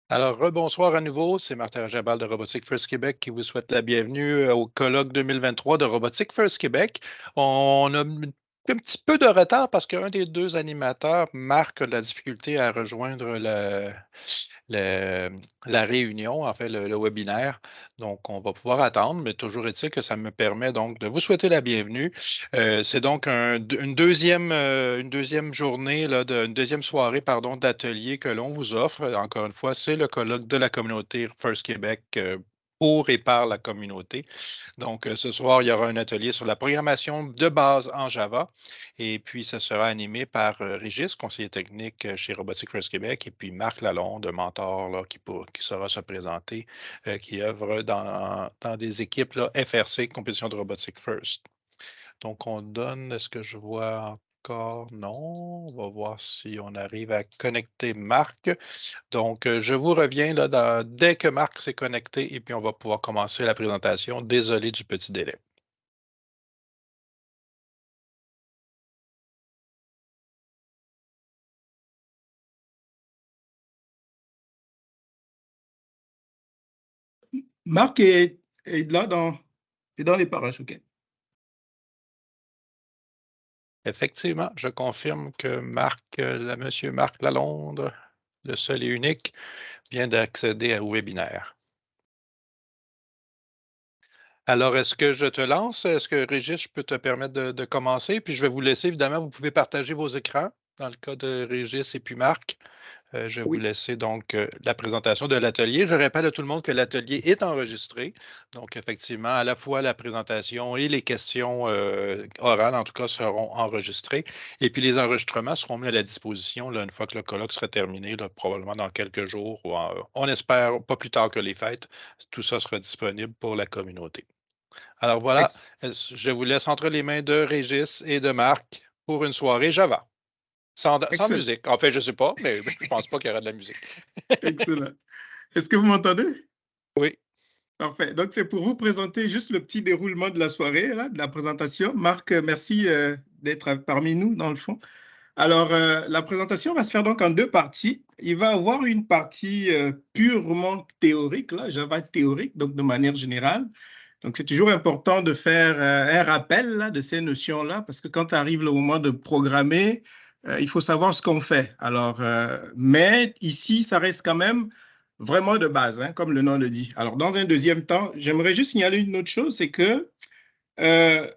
Alors, rebonsoir à nouveau, c'est Martin Rajabal de Robotique First Québec qui vous souhaite la bienvenue au colloque 2023 de Robotique First Québec. On a un petit peu de retard parce qu'un des deux animateurs, Marc, a de la difficulté à rejoindre le- la réunion, en fait, le webinaire. Donc, on va pouvoir attendre, mais toujours est-il que ça me permet donc de vous souhaiter la bienvenue. C'est donc une deuxième journée, là, une deuxième soirée, pardon, d'atelier que l'on vous offre. Encore une fois, c'est le colloque de la communauté First Québec pour et par la communauté. Donc, ce soir, il y aura un atelier sur la programmation de base en Java. Et puis, ça sera animé par Régis, conseiller technique chez Robotic First Québec, et puis Marc Lalonde, mentor, là, qui saura se présenter, qui œuvre dans des équipes là, FRC, Compétition de Robotique First. Donc, on donne, est-ce que je vois encore? Non. On va voir si on arrive à connecter Marc. Donc, je vous reviens là, dès que Marc s'est connecté et puis on va pouvoir commencer la présentation. Désolé du petit délai. Marc est là est dans les parages, OK. Effectivement, je confirme que monsieur Marc Lalonde, le seul et unique, vient d'accéder au webinaire. Alors, est-ce que je te lance? Est-ce que Régis, je peux te permettre de commencer? Puis je vais vous laisser, évidemment, vous pouvez partager vos écrans dans le cas de Régis et puis Marc. Je vais vous Oui, laisser donc la présentation de l'atelier. Je rappelle à tout le monde que l'atelier est enregistré. Donc, effectivement, à la fois la présentation et les questions orales, en tout cas, seront enregistrées. Et puis, les enregistrements seront mis à la disposition là, une fois que le colloque sera terminé, là, probablement dans quelques jours. On espère pas plus tard que les fêtes. Tout ça sera disponible pour la communauté. Alors voilà, ex- je vous laisse entre les mains de Régis et de Marc pour une soirée Java. Sans excellent, musique. En fait, je ne sais pas, mais je pense pas qu'il y aura de la musique. excellent. Est-ce que vous m'entendez? Oui, Parfait. Donc, c'est pour vous présenter juste le petit déroulement de la soirée, là, de la présentation. Marc, merci d'être parmi nous, dans le fond. Alors, la présentation va se faire donc en deux parties. Il va y avoir une partie purement théorique, là, Java théorique, donc de manière générale. Donc, c'est toujours important de faire un rappel là, de ces notions-là, parce que quand arrive le moment de programmer, il faut savoir ce qu'on fait. Alors, mais ici, ça reste quand même vraiment de base, hein, comme le nom le dit. Alors, dans un deuxième temps, j'aimerais juste signaler une autre chose, c'est que euh,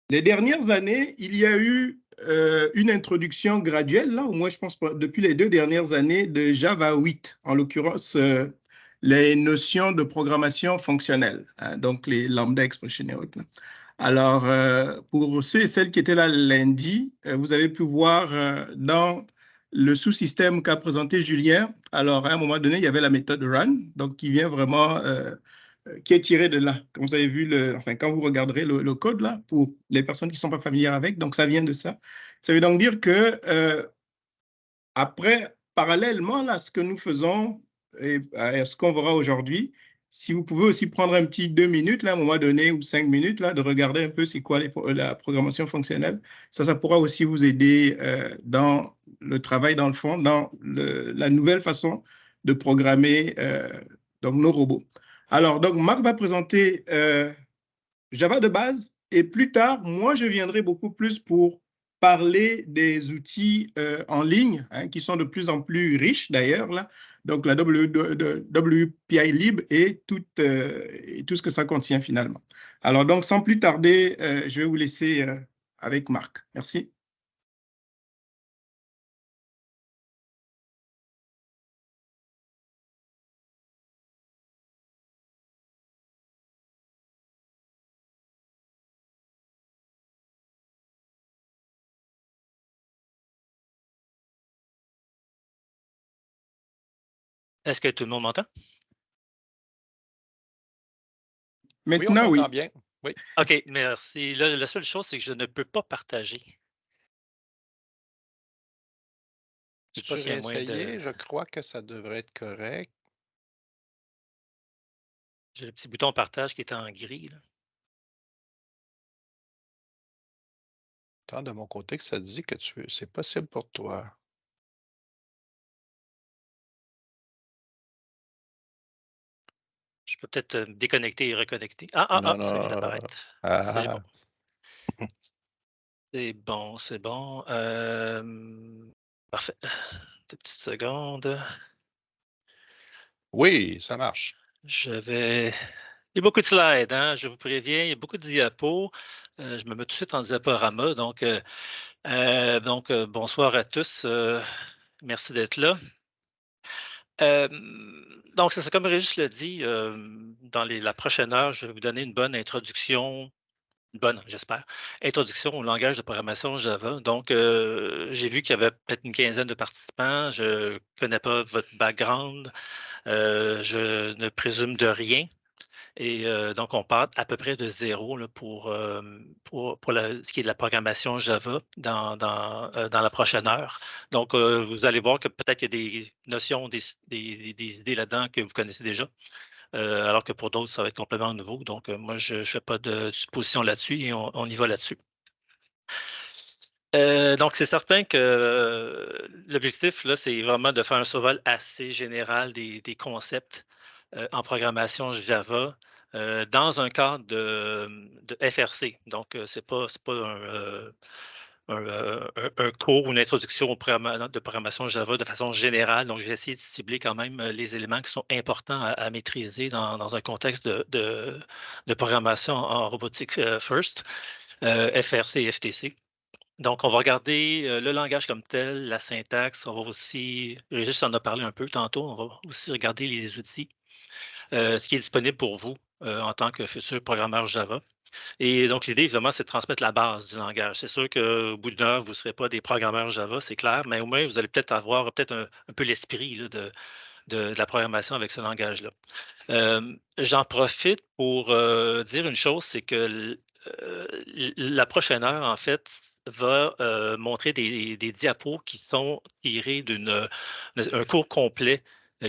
les dernières années, il y a eu une introduction graduelle, là, au moins je pense depuis les deux dernières années, de Java 8, en l'occurrence les notions de programmation fonctionnelle, hein, donc les lambda expression et autres. Alors, pour ceux et celles qui étaient là lundi, vous avez pu voir dans le sous-système qu'a présenté Julien, alors à un moment donné, il y avait la méthode run, donc qui vient vraiment qui est tiré de là. Comme vous avez vu, enfin, quand vous regarderez le code là, pour les personnes qui ne sont pas familières avec, donc ça vient de ça. Ça veut donc dire que après, parallèlement là, à ce que nous faisons et à ce qu'on verra aujourd'hui, si vous pouvez aussi prendre un petit 2 minutes, là, à un moment donné, ou 5 minutes, là, de regarder un peu c'est quoi la programmation fonctionnelle, ça pourra aussi vous aider dans le travail, dans le fond, dans la nouvelle façon de programmer donc nos robots. Alors, donc, Marc va présenter Java de base et plus tard, moi, je viendrai beaucoup plus pour parler des outils en ligne hein, qui sont de plus en plus riches d'ailleurs, là. Donc, la WPI Lib et tout ce que ça contient finalement. Alors, donc, sans plus tarder, je vais vous laisser avec Marc. Merci. Est-ce que tout le monde m'entend? oui, on Maintenant, t'entend oui. bien. Oui. OK, merci. Là, la seule chose, c'est que je ne peux pas partager. Je ne sais pas Peux-tu s'il y a moyen de... réessayer? Je crois que ça devrait être correct. J'ai le petit bouton partage qui est en gris, là. Tant de mon côté que ça dit que c'est possible pour toi. peux peut-être me déconnecter et reconnecter. Non, Ça vient non. d'apparaître. C'est Ah, bon. C'est bon, c'est bon. Parfait. 2 petites secondes. oui, ça marche. Il y a beaucoup de slides, hein, je vous préviens, il y a beaucoup de diapos. Je me mets tout de suite en diaporama. Bonsoir à tous. Merci d'être là. Donc, c'est ça, comme Régis l'a dit, dans la prochaine heure, je vais vous donner une bonne introduction, une bonne, j'espère, introduction au langage de programmation Java. Donc, j'ai vu qu'il y avait peut-être une quinzaine de participants. Je ne connais pas votre background. Je ne présume de rien. Et donc, on part à peu près de zéro là, pour ce qui est de la programmation Java dans la prochaine heure. Donc, vous allez voir que peut-être qu'il y a des notions, des idées là-dedans que vous connaissez déjà, alors que pour d'autres, ça va être complètement nouveau. Donc, moi, je ne fais pas de supposition là-dessus et on y va là-dessus. Donc, c'est certain que l'objectif, là, c'est vraiment de faire un survol assez général des concepts en programmation Java dans un cadre de FRC. Donc, ce n'est pas un cours ou une introduction de programmation Java de façon générale. Donc, je vais essayer de cibler quand même les éléments qui sont importants à maîtriser dans un contexte de programmation en robotique first, FRC et FTC. Donc, on va regarder le langage comme tel, la syntaxe. On va aussi, Régis en a parlé un peu tantôt, on va aussi regarder les outils, ce qui est disponible pour vous en tant que futur programmeur Java. Et donc, l'idée, évidemment, c'est de transmettre la base du langage. C'est sûr qu'au bout d'une heure, vous ne serez pas des programmeurs Java, c'est clair, mais au moins, vous allez peut-être avoir un peu l'esprit là, de la programmation avec ce langage-là. J'en profite pour dire une chose, c'est que la prochaine heure, en fait, va montrer des diapos qui sont tirés d'un cours complet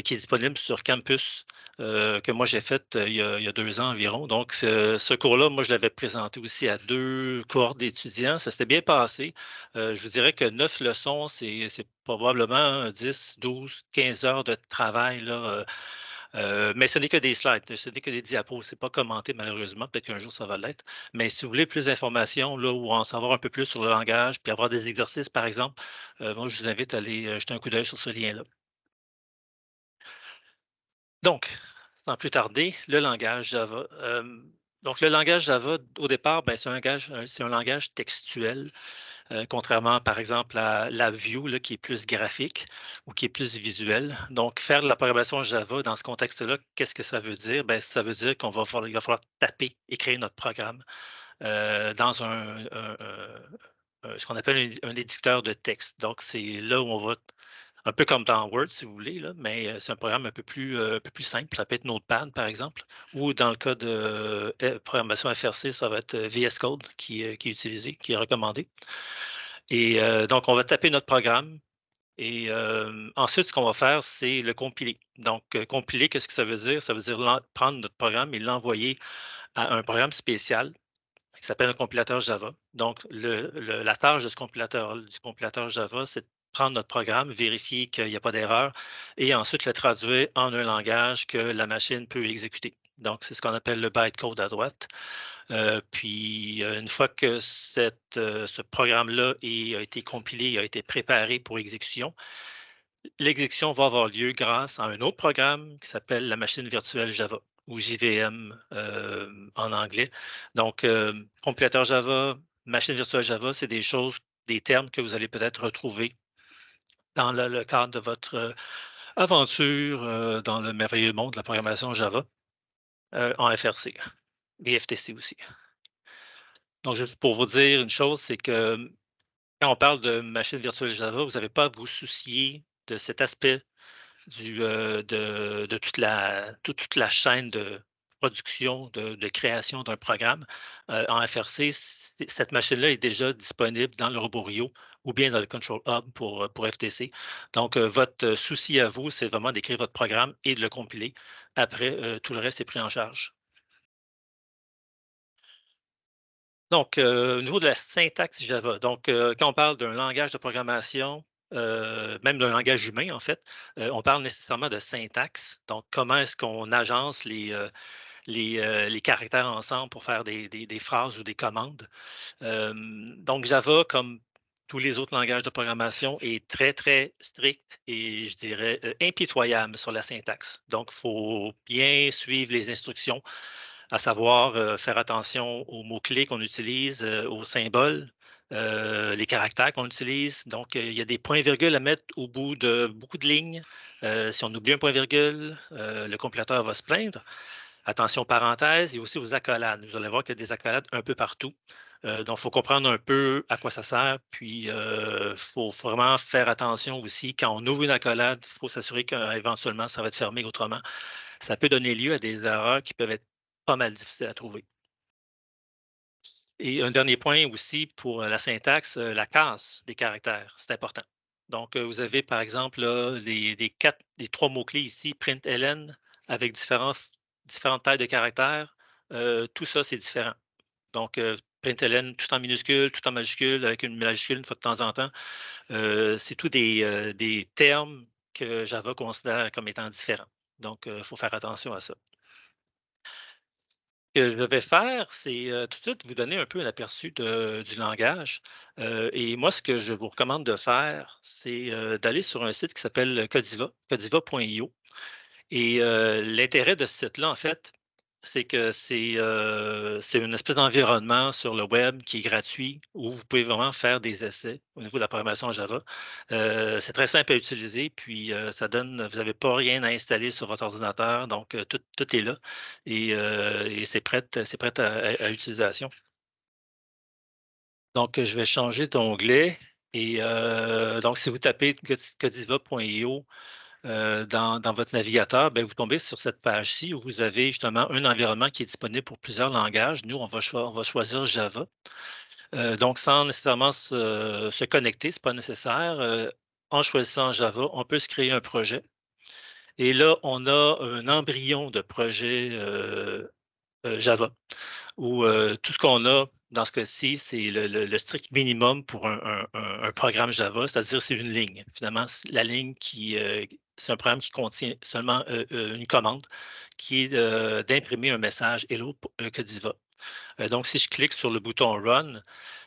qui est disponible sur Campus, que moi j'ai fait il y a 2 ans environ. Donc, ce cours-là, moi, je l'avais présenté aussi à 2 cohortes d'étudiants. Ça s'était bien passé. Je vous dirais que 9 leçons, c'est probablement 10, 12, 15 heures de travail là, mais ce n'est que des slides, ce n'est que des diapos, ce n'est pas commenté malheureusement, peut-être qu'un jour ça va l'être. Mais si vous voulez plus d'informations là, ou en savoir un peu plus sur le langage, puis avoir des exercices par exemple, moi je vous invite à aller jeter un coup d'œil sur ce lien-là. Donc, sans plus tarder, le langage Java. Donc, le langage Java, au départ, ben, c'est un langage textuel. Contrairement, par exemple, à la Vue, là, qui est plus graphique ou qui est plus visuel. Donc, faire de la programmation Java dans ce contexte-là, qu'est-ce que ça veut dire? Ben, ça veut dire il va falloir taper et créer notre programme dans ce qu'on appelle un éditeur de texte. Donc, c'est là où on va, un peu comme dans Word, si vous voulez, là, mais c'est un programme un peu plus simple. Ça peut être Notepad, par exemple, ou dans le cas de programmation FRC, ça va être VS Code qui est utilisé, qui est recommandé. Et donc, on va taper notre programme et ensuite, ce qu'on va faire, c'est le compiler. Donc, compiler, qu'est-ce que ça veut dire? Ça veut dire prendre notre programme et l'envoyer à un programme spécial qui s'appelle un compilateur Java. Donc, la tâche de du compilateur Java, c'est de prendre notre programme, vérifier qu'il n'y a pas d'erreur et ensuite le traduire en un langage que la machine peut exécuter. Donc, c'est ce qu'on appelle le bytecode à droite. Puis, une fois que ce programme-là a été compilé, a été préparé pour exécution, l'exécution va avoir lieu grâce à un autre programme qui s'appelle la machine virtuelle Java ou JVM en anglais. Donc, compilateur Java, machine virtuelle Java, c'est des choses, des termes que vous allez peut-être retrouver dans le cadre de votre aventure dans le merveilleux monde de la programmation Java en FRC et FTC aussi. Donc, juste pour vous dire une chose, c'est que quand on parle de machine virtuelle Java, vous n'avez pas à vous soucier de cet aspect de toute la chaîne de production, de création d'un programme. En FRC, cette machine-là est déjà disponible dans le robot Rio ou bien dans le Control Hub pour FTC. Donc, votre souci à vous, c'est vraiment d'écrire votre programme et de le compiler. Après, tout le reste est pris en charge. Donc, au niveau de la syntaxe Java, donc, quand on parle d'un langage de programmation, même d'un langage humain, en fait, on parle nécessairement de syntaxe. Donc, comment est-ce qu'on agence les caractères ensemble pour faire des phrases ou des commandes. Donc, Java, comme tous les autres langages de programmation, est très, très strict et je dirais impitoyable sur la syntaxe. Donc, il faut bien suivre les instructions, à savoir faire attention aux mots-clés qu'on utilise, aux symboles, les caractères qu'on utilise. Donc, il y a des points-virgules à mettre au bout de beaucoup de lignes. Si on oublie un point-virgule, le compilateur va se plaindre. Attention parenthèses, il y a aussi aux accolades. Vous allez voir qu'il y a des accolades un peu partout. Donc, il faut comprendre un peu à quoi ça sert. Puis, il faut vraiment faire attention aussi. Quand on ouvre une accolade, il faut s'assurer qu'éventuellement, ça va être fermé autrement. Ça peut donner lieu à des erreurs qui peuvent être pas mal difficiles à trouver. Et un dernier point aussi pour la syntaxe, la casse des caractères, c'est important. Donc, vous avez par exemple là, les 3 mots-clés ici, println, avec différentes tailles de caractères. Tout ça, c'est différent. Donc, println, tout en minuscule, tout en majuscule, avec une majuscule une fois de temps en temps. C'est tous des termes que Java considère comme étant différents. Donc, il faut faire attention à ça. Ce que je vais faire, c'est tout de suite vous donner un peu un aperçu du langage. Et moi, ce que je vous recommande de faire, c'est d'aller sur un site qui s'appelle Codiva, codiva.io. Et l'intérêt de ce site-là, en fait, c'est que c'est une espèce d'environnement sur le web qui est gratuit où vous pouvez vraiment faire des essais au niveau de la programmation Java. C'est très simple à utiliser, puis ça donne, vous n'avez pas rien à installer sur votre ordinateur, donc tout est là et c'est prêt à utilisation. Donc, je vais changer d'onglet et donc, si vous tapez codiva.io dans votre navigateur, ben, vous tombez sur cette page-ci où vous avez justement un environnement qui est disponible pour plusieurs langages. Nous, on va choisir Java. Donc, sans nécessairement se connecter, ce n'est pas nécessaire. En choisissant Java, on peut se créer un projet. Et là, on a un embryon de projet Java où tout ce qu'on a dans ce cas-ci, c'est le strict minimum pour un programme Java, c'est-à-dire c'est une ligne. Finalement, la ligne c'est un programme qui contient seulement une commande qui est d'imprimer un message Hello Codiva. Donc, si je clique sur le bouton Run,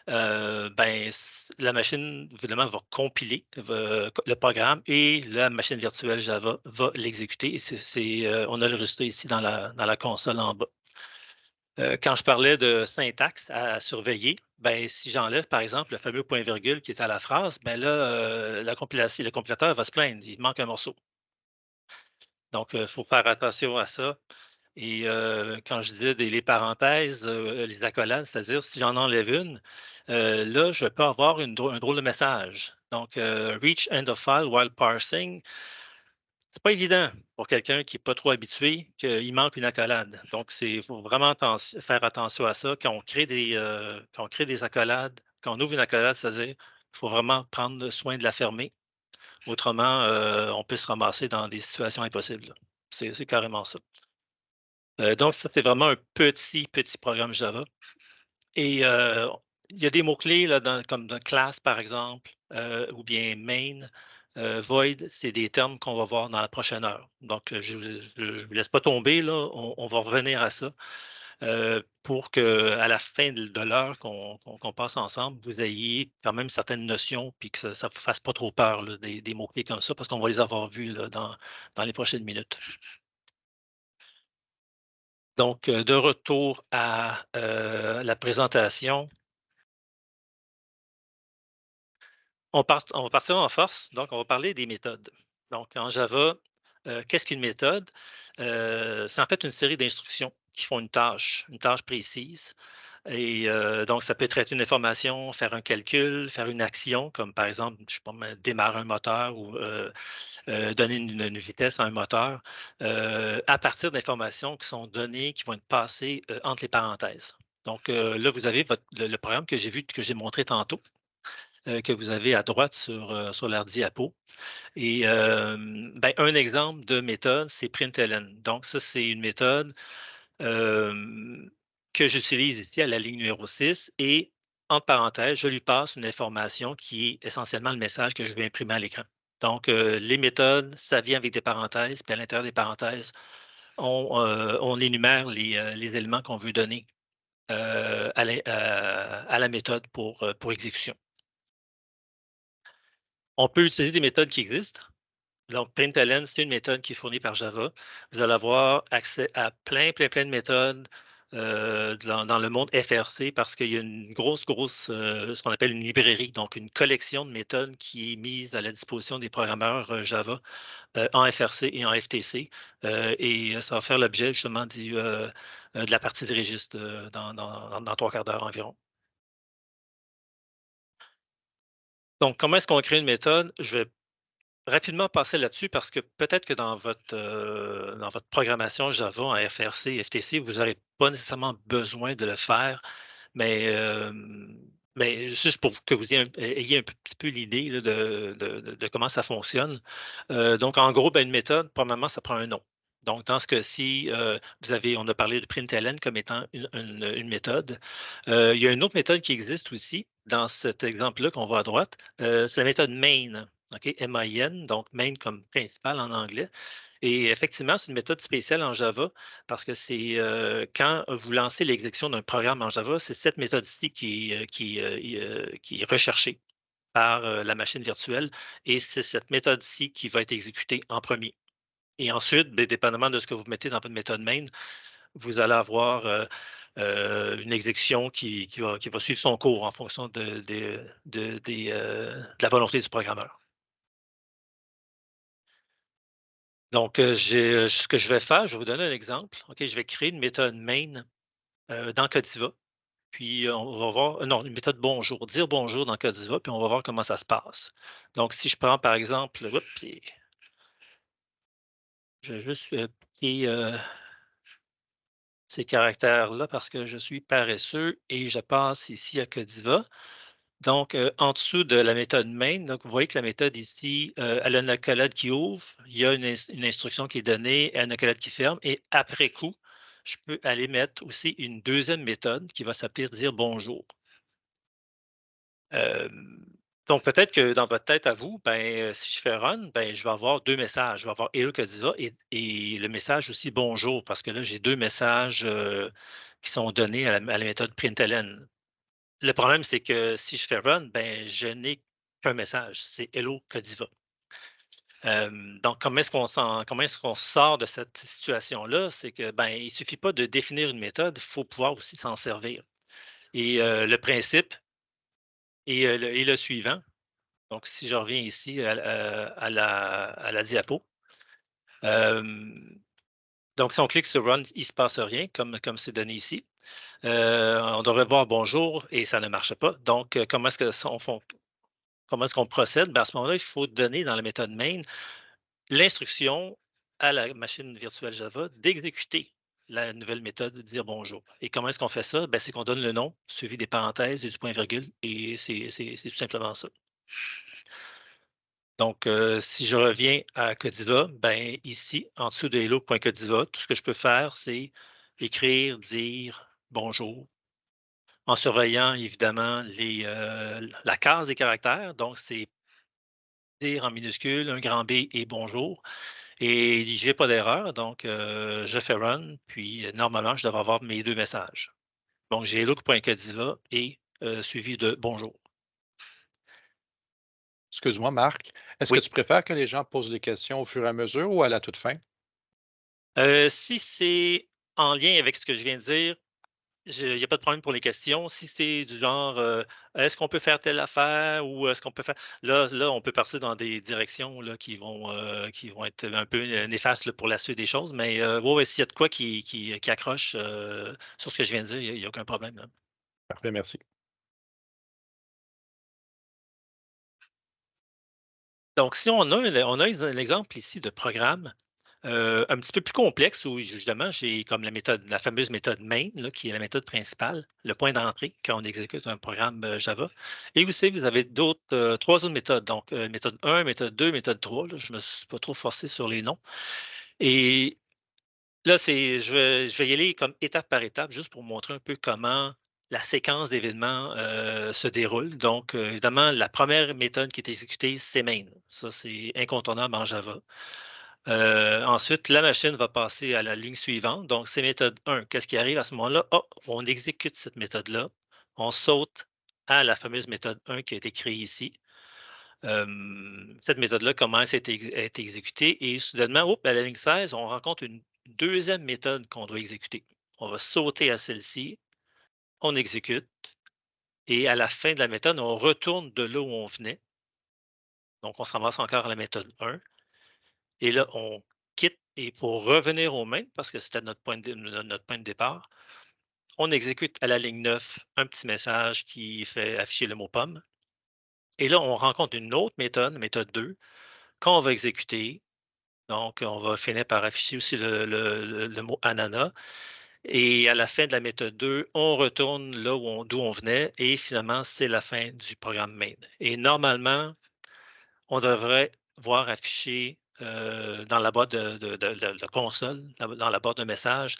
ben, la machine, évidemment, va compiler le programme et la machine virtuelle Java va l'exécuter. On a le résultat ici dans la console en bas. Quand je parlais de syntaxe à surveiller, ben, si j'enlève, par exemple, le fameux point-virgule qui est à la phrase, ben là, le compilateur va se plaindre, il manque un morceau. Donc, il faut faire attention à ça. Et quand je disais les parenthèses, les accolades, c'est-à-dire si j'en enlève une, là, je peux avoir un drôle de message. Donc, reach end of file while parsing. C'est pas évident pour quelqu'un qui n'est pas trop habitué qu'il manque une accolade. Donc, il faut vraiment faire attention à ça. Quand on crée des accolades, quand on ouvre une accolade, c'est-à-dire, il faut vraiment prendre soin de la fermer. Autrement, on peut se ramasser dans des situations impossibles, là. C'est carrément ça. Donc, ça, c'est vraiment un petit programme Java. Et il y a des mots-clés là, comme dans class, par exemple, ou bien main, void, c'est des termes qu'on va voir dans la prochaine heure. Donc, je ne vous laisse pas tomber, là, on va revenir à ça pour qu'à la fin de l'heure qu'on passe ensemble, vous ayez quand même certaines notions puis que ça ne vous fasse pas trop peur, là, des mots-clés comme ça, parce qu'on va les avoir vus là, dans les prochaines minutes. Donc, de retour à la présentation. On va partir en force, donc on va parler des méthodes. Donc, en Java, qu'est-ce qu'une méthode? C'est en fait une série d'instructions qui font une tâche précise. Et donc, ça peut traiter une information, faire un calcul, faire une action, comme par exemple, je sais pas, démarrer un moteur ou donner une vitesse à un moteur, à partir d'informations qui sont données, qui vont être passées entre les parenthèses. Donc, là, vous avez le programme que j'ai montré tantôt. Que vous avez à droite sur leur diapo. Et ben, un exemple de méthode, c'est println. Donc, ça, c'est une méthode que j'utilise ici à la ligne numéro 6 et entre parenthèses, je lui passe une information qui est essentiellement le message que je vais imprimer à l'écran. Donc, les méthodes, ça vient avec des parenthèses, puis à l'intérieur des parenthèses, on énumère les éléments qu'on veut donner à la méthode pour exécution. On peut utiliser des méthodes qui existent. Donc, println, c'est une méthode qui est fournie par Java. Vous allez avoir accès à plein de méthodes dans le monde FRC parce qu'il y a une grosse, ce qu'on appelle une librairie, donc une collection de méthodes qui est mise à la disposition des programmeurs Java en FRC et en FTC. Et ça va faire l'objet justement de la partie de registre dans 3/4 d'heure environ. Donc, comment est-ce qu'on crée une méthode? Je vais rapidement passer là-dessus parce que peut-être que dans votre programmation Java en FRC, FTC, vous n'aurez pas nécessairement besoin de le faire, mais, mais juste pour que vous ayez un petit peu l'idée là, de comment ça fonctionne. Donc, en gros, ben, une méthode, premièrement, ça prend un nom. Donc, dans ce cas-ci, on a parlé de println comme étant une méthode. Il y a une autre méthode qui existe aussi dans cet exemple-là qu'on voit à droite. C'est la méthode main. OK, MIN, donc main comme principal en anglais. Et effectivement, c'est une méthode spéciale en Java parce que c'est quand vous lancez l'exécution d'un programme en Java, c'est cette méthode-ci qui est recherchée par la machine virtuelle et c'est cette méthode-ci qui va être exécutée en premier. Et ensuite, bien, dépendamment de ce que vous mettez dans votre méthode main, vous allez avoir une exécution qui va suivre son cours en fonction de la volonté du programmeur. Donc, ce que je vais faire, je vais vous donner un exemple. OK, je vais créer une méthode main dans Codiva. Puis, on va voir, non, une méthode bonjour, dire bonjour dans Codiva, puis on va voir comment ça se passe. Donc, si je prends par exemple, je vais juste piquer ces caractères-là parce que je suis paresseux et je passe ici à Codiva. Donc, en dessous de la méthode main, donc vous voyez que la méthode ici, elle a une accolade qui ouvre, il y a une instruction qui est donnée, une accolade qui ferme, et après coup, je peux aller mettre aussi une deuxième méthode qui va s'appeler dire bonjour. Donc, peut-être que dans votre tête à vous, ben, si je fais run, ben, je vais avoir deux messages. Je vais avoir Hello Codiva et le message aussi bonjour, parce que là, j'ai deux messages qui sont donnés à la méthode println. Le problème, c'est que si je fais run, ben, je n'ai qu'un message, c'est Hello Codiva. Donc, comment est-ce qu'on sort de cette situation-là? C'est que ben, il ne suffit pas de définir une méthode, il faut pouvoir aussi s'en servir. Et le principe est le suivant. Donc, si je reviens ici à la diapo. Donc, si on clique sur Run, il ne se passe rien, comme c'est donné ici. On devrait voir bonjour et ça ne marche pas. Donc, comment est-ce qu'on procède? Ben, à ce moment-là, il faut donner dans la méthode main l'instruction à la machine virtuelle Java d'exécuter la nouvelle méthode de dire bonjour. Et comment est-ce qu'on fait ça? Ben, c'est qu'on donne le nom, suivi des parenthèses et du point-virgule, et c'est tout simplement ça. Donc, si je reviens à Codiva, ben, ici, en dessous de hello.codiva, tout ce que je peux faire, c'est écrire, dire bonjour, en surveillant évidemment la case des caractères. Donc, c'est dire en minuscule, un grand B et bonjour. Et je n'ai pas d'erreur, donc je fais run, puis normalement, je devrais avoir mes deux messages. Donc, j'ai hello.codiva et suivi de bonjour. Excuse-moi, Marc. Est-ce que Oui. tu préfères que les gens posent des questions au fur et à mesure ou à la toute fin? Si c'est en lien avec ce que je viens de dire, il n'y a pas de problème pour les questions. Si c'est du genre, est-ce qu'on peut faire telle affaire ou est-ce qu'on peut faire. Là, on peut partir dans des directions là, qui vont être un peu néfastes là, pour la suite des choses. Mais ouais, ouais, s'il y a de quoi qui accroche sur ce que je viens de dire, il n'y a aucun problème, là. Parfait, merci. Donc, si on a un exemple ici de programme un petit peu plus complexe où justement j'ai comme la fameuse méthode main, là, qui est la méthode principale, le point d'entrée quand on exécute un programme Java. Et vous avez trois autres méthodes. Donc, méthode 1, méthode 2, méthode 3. Là, je ne me suis pas trop forcé sur les noms. Et là, je vais y aller comme étape par étape, juste pour montrer un peu comment la séquence d'événements se déroule. Donc, évidemment, la première méthode qui est exécutée, c'est main. Ça, c'est incontournable en Java. Ensuite, la machine va passer à la ligne suivante. Donc, c'est méthode 1. Qu'est-ce qui arrive à ce moment-là? Oh, on exécute cette méthode-là. On saute à la fameuse méthode 1 qui a été créée ici. Cette méthode-là commence à être exécutée et soudainement, à la ligne 16, on rencontre une deuxième méthode qu'on doit exécuter. On va sauter à celle-ci, on exécute et à la fin de la méthode, on retourne de là où on venait. Donc, on se ramasse encore à la méthode 1. Et là, on quitte et pour revenir au main, parce que c'était notre point de départ, on exécute à la ligne 9 un petit message qui fait afficher le mot pomme. Et là, on rencontre une autre méthode 2, qu'on va exécuter. Donc, on va finir par afficher aussi le mot ananas. Et à la fin de la méthode 2, on retourne là d'où on venait et finalement, c'est la fin du programme main. Et normalement, on devrait voir afficher dans la boîte de console, dans la boîte de message,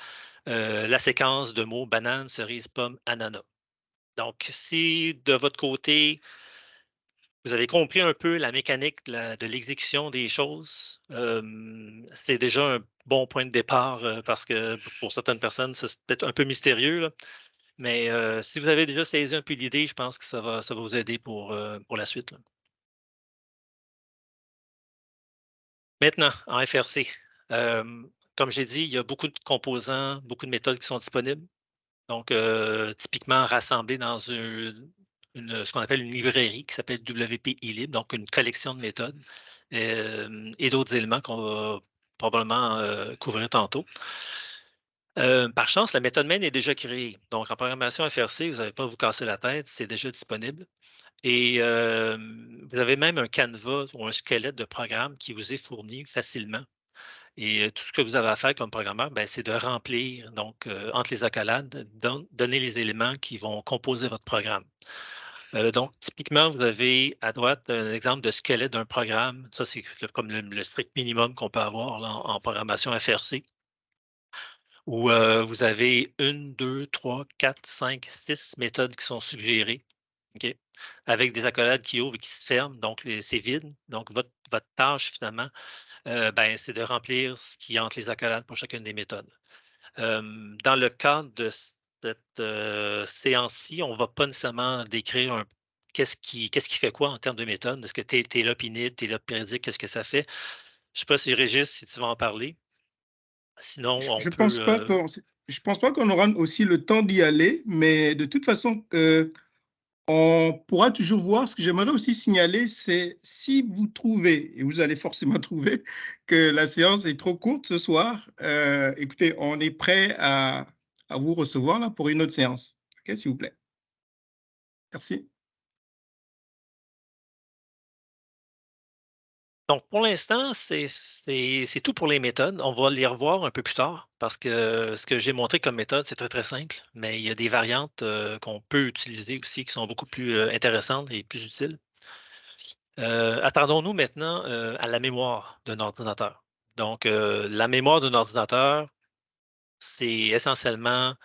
la séquence de mots banane, cerise, pomme, ananas. Donc, si de votre côté, vous avez compris un peu la mécanique de l'exécution des choses, c'est déjà un bon point de départ parce que pour certaines personnes, c'est peut-être un peu mystérieux. Là. Mais si vous avez déjà saisi un peu l'idée, je pense que ça va vous aider pour la suite. Là. Maintenant, en FRC, comme j'ai dit, il y a beaucoup de composants, beaucoup de méthodes qui sont disponibles. Donc, typiquement rassemblés dans ce qu'on appelle une librairie qui s'appelle WP eLib, donc une collection de méthodes et d'autres éléments qu'on va probablement couvrir tantôt. Par chance, la méthode main est déjà créée. Donc, en programmation FRC, vous n'avez pas à vous casser la tête, c'est déjà disponible. Et vous avez même un canevas ou un squelette de programme qui vous est fourni facilement. Et tout ce que vous avez à faire comme programmeur, ben, c'est de remplir, donc, entre les accolades, donner les éléments qui vont composer votre programme. Donc, typiquement, vous avez à droite un exemple de squelette d'un programme. Ça, c'est comme le strict minimum qu'on peut avoir là, en programmation FRC, où vous avez 1, 2, 3, 4, 5, 6 méthodes qui sont suggérées, OK, avec des accolades qui ouvrent et qui se ferment. Donc, c'est vide. Donc, votre tâche, finalement, ben, c'est de remplir ce qui est entre les accolades pour chacune des méthodes. Dans le cadre de cette séance-ci, on ne va pas nécessairement décrire qu'est-ce qui fait quoi en termes de méthode. Est-ce que TLOP init, TLOP périodique, qu'est-ce que ça fait? Je ne sais pas si Régis, si tu vas en parler. Sinon, on Je peut. pense pas qu'on aura aussi le temps d'y aller, mais de toute façon, on pourra toujours voir. Ce que j'aimerais aussi signaler, c'est si vous trouvez, et vous allez forcément trouver, que la séance est trop courte ce soir, écoutez, on est prêt à vous recevoir là pour une autre séance. OK, s'il vous plaît. Merci. Donc, pour l'instant, c'est tout pour les méthodes. On va les revoir un peu plus tard parce que ce que j'ai montré comme méthode, c'est très, très simple, mais il y a des variantes qu'on peut utiliser aussi qui sont beaucoup plus intéressantes et plus utiles. Attendons-nous maintenant à la mémoire d'un ordinateur. Donc, la mémoire d'un ordinateur, c'est essentiellement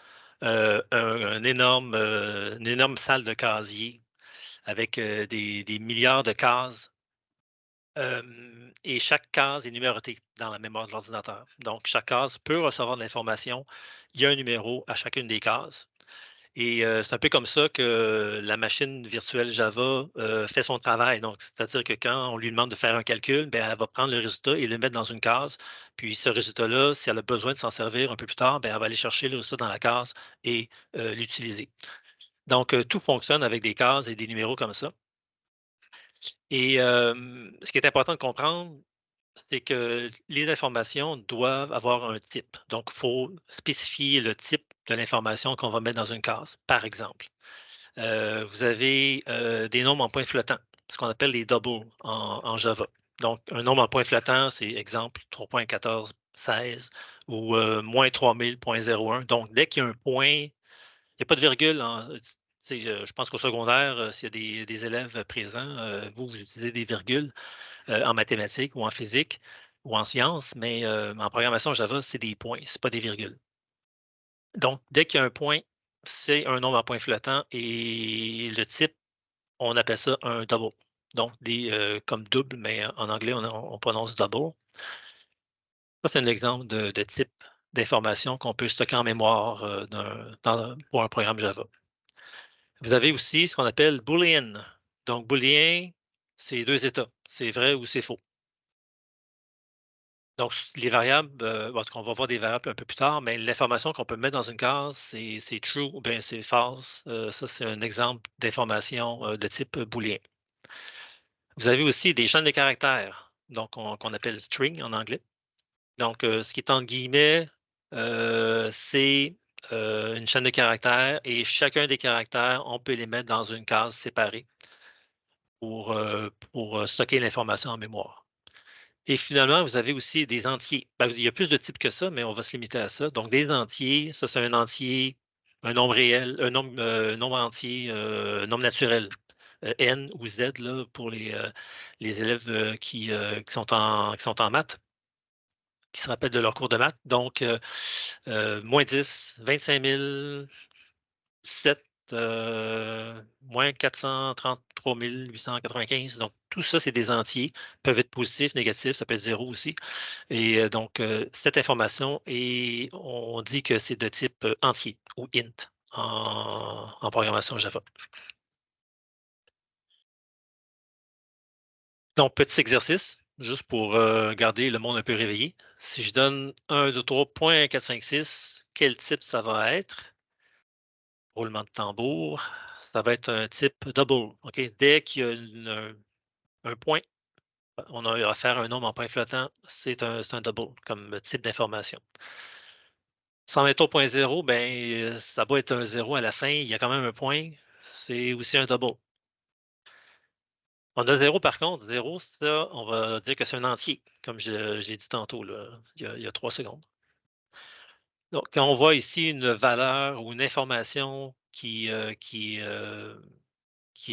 une énorme salle de casier avec des milliards de cases. Et chaque case est numérotée dans la mémoire de l'ordinateur. Donc, chaque case peut recevoir de l'information. Il y a un numéro à chacune des cases. Et c'est un peu comme ça que la machine virtuelle Java fait son travail. Donc, c'est-à-dire que quand on lui demande de faire un calcul, bien, elle va prendre le résultat et le mettre dans une case. Puis ce résultat-là, si elle a besoin de s'en servir un peu plus tard, bien, elle va aller chercher le résultat dans la case et l'utiliser. Donc, tout fonctionne avec des cases et des numéros comme ça. Et ce qui est important de comprendre, c'est que les informations doivent avoir un type. Donc, il faut spécifier le type de l'information qu'on va mettre dans une case. Par exemple, vous avez des nombres en point flottant, ce qu'on appelle les doubles en Java. Donc, un nombre en point flottant, c'est exemple 3.1416 ou moins 3000.01. Donc, dès qu'il y a un point, il n'y a pas de virgule. Je pense qu'au secondaire, s'il y a des élèves présents, vous utilisez des virgules en mathématiques ou en physique ou en sciences, mais en programmation Java, c'est des points, ce n'est pas des virgules. Donc, dès qu'il y a un point, c'est un nombre en point flottant et le type, on appelle ça un double. Donc, comme double, mais en anglais, on prononce double. Ça, c'est un exemple de type d'information qu'on peut stocker en mémoire pour un programme Java. Vous avez aussi ce qu'on appelle Boolean. Donc, Boolean, c'est 2 états. C'est vrai ou c'est faux. Donc, les variables, en tout cas, on va voir des variables un peu plus tard, mais l'information qu'on peut mettre dans une case, c'est true ou bien c'est false. Ça, c'est un exemple d'information de type booléen. Vous avez aussi des chaînes de caractères, donc qu'on appelle string en anglais. Donc, ce qui est entre guillemets, c'est une chaîne de caractères et chacun des caractères, on peut les mettre dans une case séparée pour stocker l'information en mémoire. Et finalement, vous avez aussi des entiers. Ben, il y a plus de types que ça, mais on va se limiter à ça. Donc, des entiers, ça, c'est un entier, un nombre réel, nombre entier, nombre naturel, N ou Z là, pour les élèves qui sont en maths, qui se rappellent de leur cours de maths. Donc, moins 10, 25 000, 17, moins 433 895. Donc, tout ça, c'est des entiers, peuvent être positifs, négatifs, ça peut être zéro aussi. Et donc, cette information, on dit que c'est de type entier ou int en programmation Java. Donc, petit exercice, juste pour garder le monde un peu réveillé. Si je donne 1, 2, 3, point 4, 5, 6, quel type ça va être? Roulement de tambour. Ça va être un type double. OK? Dès qu'il y a un point, on a affaire à un nombre en point flottant, c'est un double comme type d'information. 123.0, ben, ça va être un 0 à la fin, il y a quand même un point, c'est aussi un double. On a 0 par contre, 0, ça, on va dire que c'est un entier, comme je l'ai dit tantôt, là, il y a 3 secondes. Donc, quand on voit ici une valeur ou une information qui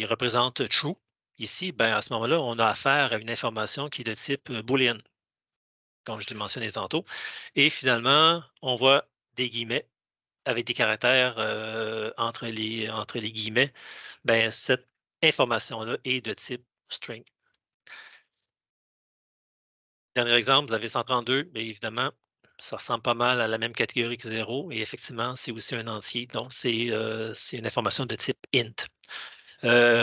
représente true, ici, ben, à ce moment-là, on a affaire à une information qui est de type boolean, comme je l'ai mentionné tantôt. Et finalement, on voit des guillemets avec des caractères entre les guillemets, ben, cette information-là est de type string. Dernier exemple, vous avez 132, bien évidemment, ça ressemble pas mal à la même catégorie que 0, et effectivement, c'est aussi un entier, donc c'est une information de type int.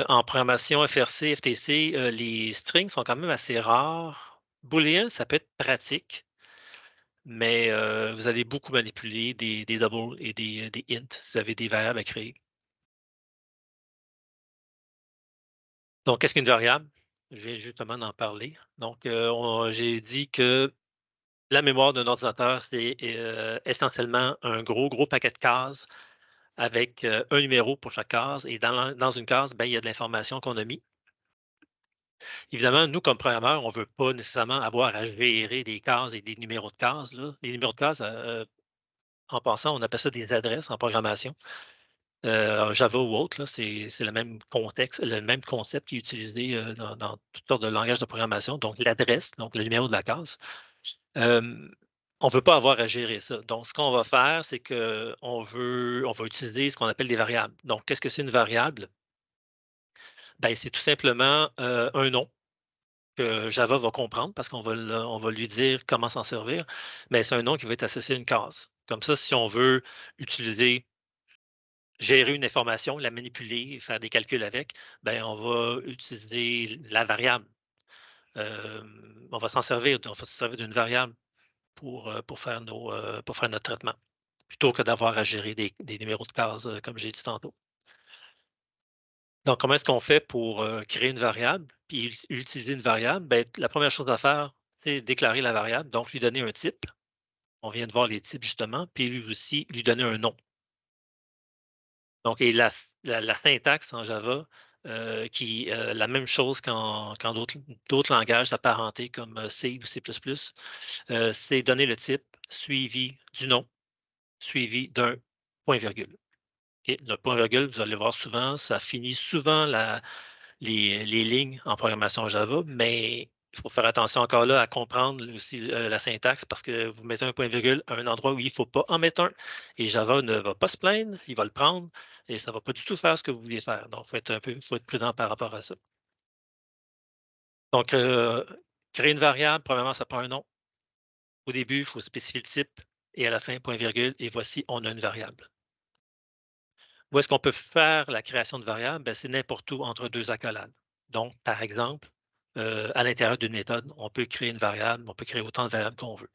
En programmation FRC, FTC, les strings sont quand même assez rares. Boolean, ça peut être pratique, mais vous allez beaucoup manipuler des doubles et des int si vous avez des variables à créer. Donc, qu'est-ce qu'une variable? Je viens justement d'en parler. Donc, j'ai dit que la mémoire d'un ordinateur, c'est essentiellement un gros paquet de cases avec un numéro pour chaque case. Et dans une case, ben, il y a de l'information qu'on a mis. Évidemment, nous, comme programmeurs, on ne veut pas nécessairement avoir à gérer des cases et des numéros de cases, là. Les numéros de cases, en passant, on appelle ça des adresses en programmation. Java ou autre, là, c'est le même contexte, le même concept qui est utilisé dans toutes sortes de langages de programmation. Donc, l'adresse, donc le numéro de la case. On ne veut pas avoir à gérer ça. Donc, ce qu'on va faire, c'est qu'on va utiliser ce qu'on appelle des variables. Donc, qu'est-ce que c'est une variable? Ben, c'est tout simplement un nom que Java va comprendre parce on va lui dire comment s'en servir, mais c'est un nom qui va être associé à une case. Comme ça, si on veut utiliser, gérer une information, la manipuler, faire des calculs avec, ben, on va utiliser la variable. On va s'en servir, on va se servir d'une variable pour faire notre traitement, plutôt que d'avoir à gérer des numéros de cases, comme j'ai dit tantôt. Donc, comment est-ce qu'on fait pour créer une variable puis utiliser une variable? Bien, la première chose à faire, c'est déclarer la variable, donc lui donner un type. On vient de voir les types justement, puis lui aussi, lui donner un nom. Donc, et la syntaxe en Java, qui est la même chose qu'en d'autres langages apparentés comme C ou C++, c'est donner le type suivi du nom, suivi d'un point-virgule. OK? Le point-virgule, vous allez voir souvent, ça finit souvent les lignes en programmation Java, mais Il faut faire attention encore là à comprendre aussi la syntaxe parce que vous mettez un point-virgule à un endroit où il ne faut pas en mettre un. Et Java ne va pas se plaindre, il va le prendre et ça ne va pas du tout faire ce que vous vouliez faire. Donc, faut être prudent par rapport à ça. Donc, créer une variable, premièrement, ça prend un nom. Au début, il faut spécifier le type et à la fin, point-virgule, et voici, on a une variable. Où est-ce qu'on peut faire la création de variables? Ben, c'est n'importe où entre deux accolades. Donc, par exemple, à l'intérieur d'une méthode, on peut créer une variable, on peut créer autant de variables qu'on veut.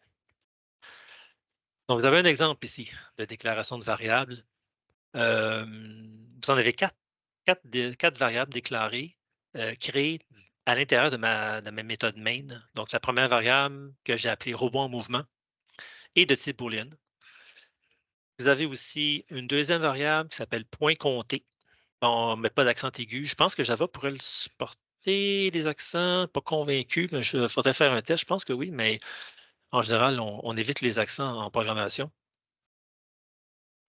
Donc, vous avez un exemple ici de déclaration de variable. Vous en avez quatre variables déclarées, créées à l'intérieur de ma méthode main. Donc, la première variable que j'ai appelée robot en mouvement est de type boolean. Vous avez aussi une deuxième variable qui s'appelle point compté. On ne met pas d'accent aigu. Je pense que Java pourrait le supporter, les accents, pas convaincu, mais il faudrait faire un test. Je pense que oui, mais en général, on évite les accents en programmation.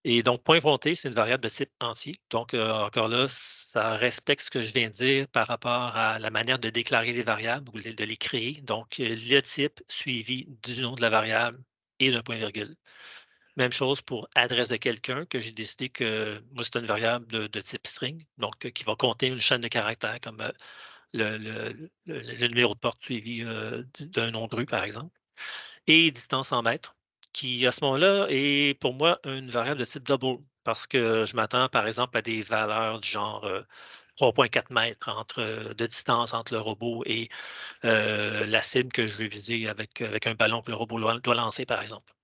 Et donc, point compté, c'est une variable de type entier. Donc, encore là, ça respecte ce que je viens de dire par rapport à la manière de déclarer les variables ou de les créer. Donc, le type suivi du nom de la variable et d'un point-virgule. Même chose pour adresse de quelqu'un, que j'ai décidé que moi, c'est une variable de type string, donc qui va compter une chaîne de caractères comme le numéro de porte suivi d'un nom de rue, par exemple. Et distance en mètres, qui à ce moment-là est pour moi une variable de type double, parce que je m'attends par exemple à des valeurs du genre 3,4 mètres de distance entre le robot et la cible que je veux viser avec un ballon que le robot doit lancer, par exemple.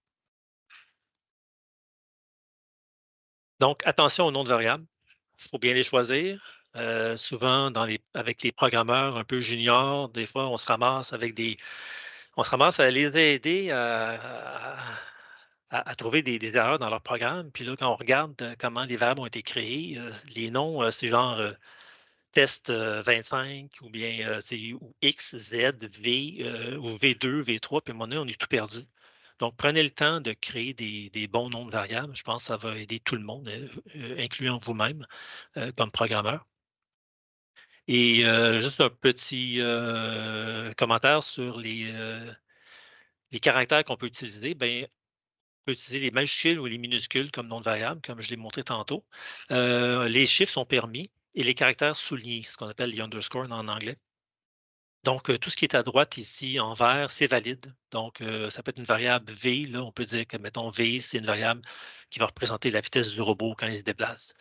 Donc, attention aux noms de variables. Il faut bien les choisir. Souvent, avec les programmeurs un peu juniors, des fois, on se ramasse à les aider à trouver des erreurs dans leur programme. Puis là, quand on regarde comment les variables ont été créées, les noms, c'est genre test 25 ou bien ou X, Z, V ou V2, V3, puis à un moment donné, on est tout perdu. Donc, prenez le temps de créer des bons noms de variables. Je pense que ça va aider tout le monde, incluant vous-même comme programmeur. Et juste un petit commentaire sur les caractères qu'on peut utiliser. Bien, on peut utiliser les majuscules ou les minuscules comme nom de variable, comme je l'ai montré tantôt. Les chiffres sont permis et les caractères soulignés, ce qu'on appelle les underscores en anglais. Donc, tout ce qui est à droite ici en vert, c'est valide. Donc, ça peut être une variable V. Là, on peut dire que, mettons, V, c'est une variable qui va représenter la vitesse du robot quand il se déplace.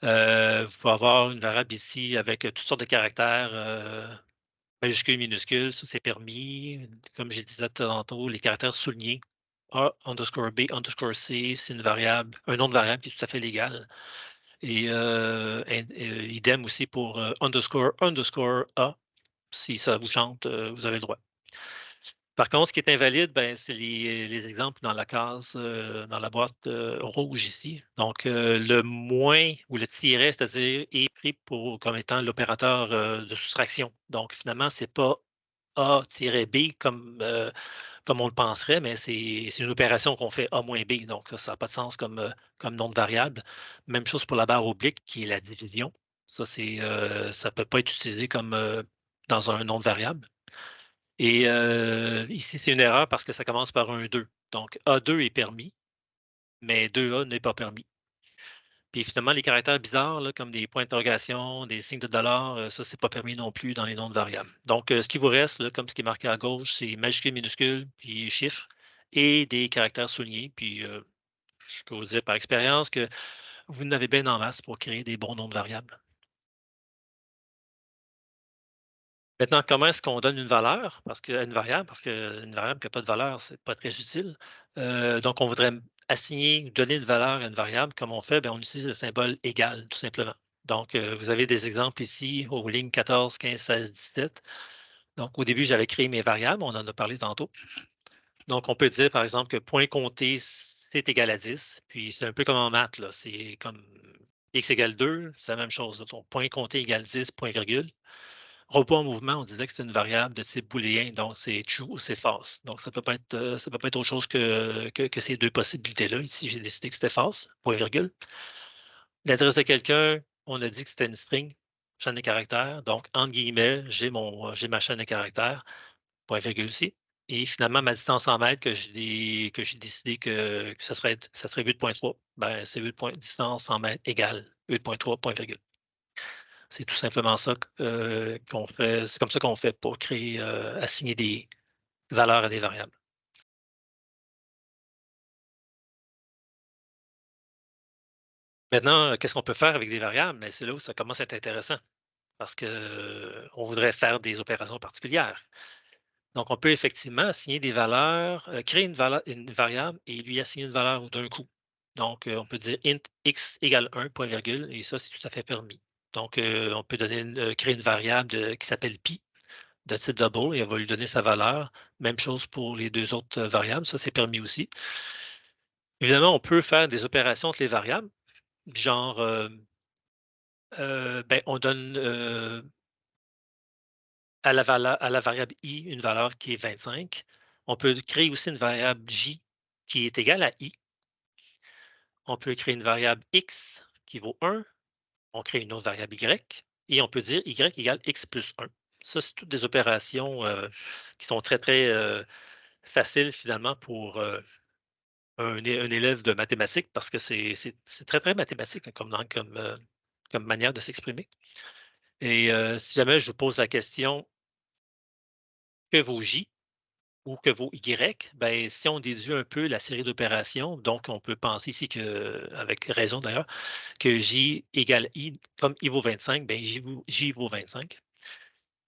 Vous pouvez avoir une variable ici avec toutes sortes de caractères, majuscules, minuscules, ça c'est permis. Comme j'ai dit tantôt, les caractères soulignés, A underscore B underscore C, c'est une variable, un nom de variable qui est tout à fait légal. Et idem aussi pour underscore A. Si ça vous chante, vous avez le droit. Par contre, ce qui est invalide, ben, c'est les exemples dans la case, dans la boîte rouge ici. Donc, le moins ou le tiret, c'est-à-dire, est pris comme étant l'opérateur de soustraction. Donc, finalement, ce n'est pas A-B comme on le penserait, mais c'est une opération qu'on fait A moins B. Donc, ça n'a pas de sens comme nom de variable. Même chose pour la barre oblique, qui est la division. Ça ne peut pas être utilisé comme dans un nom de variable. Et ici, c'est une erreur parce que ça commence par un 2. Donc, A2 est permis, mais 2A n'est pas permis. Puis finalement, les caractères bizarres, là, comme des points d'interrogation, des signes de dollar, ça, c'est pas permis non plus dans les noms de variables. Donc, ce qui vous reste, là, comme ce qui est marqué à gauche, c'est majuscule, minuscule, puis chiffres, et des caractères soulignés. Puis, je peux vous dire par expérience que vous n'avez bien en masse pour créer des bons noms de variables. Maintenant, comment est-ce qu'on donne une valeur? Parce qu'une variable, qui n'a pas de valeur, c'est pas très utile. Donc, on voudrait assigner ou donner une valeur à une variable. Comme on fait, bien, on utilise le symbole égal, tout simplement. Donc, vous avez des exemples ici aux lignes 14, 15, 16, 17. Donc, au début, j'avais créé mes variables, on en a parlé tantôt. Donc, on peut dire, par exemple, que point compté, c'est égal à 10. Puis, c'est un peu comme en maths, là. C'est comme x égale 2, c'est la même chose. Donc, point compté égale 10, point virgule. Robot en mouvement, on disait que c'est une variable de type booléen, donc c'est true ou c'est false. Donc, ça peut pas être autre chose que ces deux possibilités-là. Ici, j'ai décidé que c'était false, point virgule. L'adresse de quelqu'un, on a dit que c'était une string, chaîne de caractères. Donc, entre guillemets, j'ai ma chaîne de caractères. point virgule aussi. Et finalement, ma distance en mètres que j'ai décidé que ça serait 8,3, ben, c'est distance en mètres égale 8,3 point virgule. C'est tout simplement ça qu'on fait. C'est comme ça qu'on fait pour créer, assigner des valeurs à des variables. Maintenant, qu'est-ce qu'on peut faire avec des variables? Mais c'est là où ça commence à être intéressant parce qu'on voudrait faire des opérations particulières. Donc, on peut effectivement assigner des valeurs, créer une variable et lui assigner une valeur d'un coup. Donc, on peut dire int x égale 1, point virgule, et ça, c'est tout à fait permis. Donc, on peut créer une variable qui s'appelle pi de type double et on va lui donner sa valeur. Même chose pour les deux autres variables, ça, c'est permis aussi. Évidemment, on peut faire des opérations entre les variables, genre, ben, on donne à la variable i une valeur qui est 25. On peut créer aussi une variable j qui est égale à i. On peut créer une variable x qui vaut 1. On crée une autre variable y et on peut dire y égale x plus 1. Ça, c'est toutes des opérations qui sont très, très faciles finalement pour un élève de mathématiques parce que c'est très, très mathématique hein, comme manière de s'exprimer. Et si jamais je vous pose la question, que vaut j ou que vaut y, ben, si on déduit un peu la série d'opérations, donc on peut penser ici que, avec raison d'ailleurs, que j égale i, comme i vaut 25, ben j vaut 25.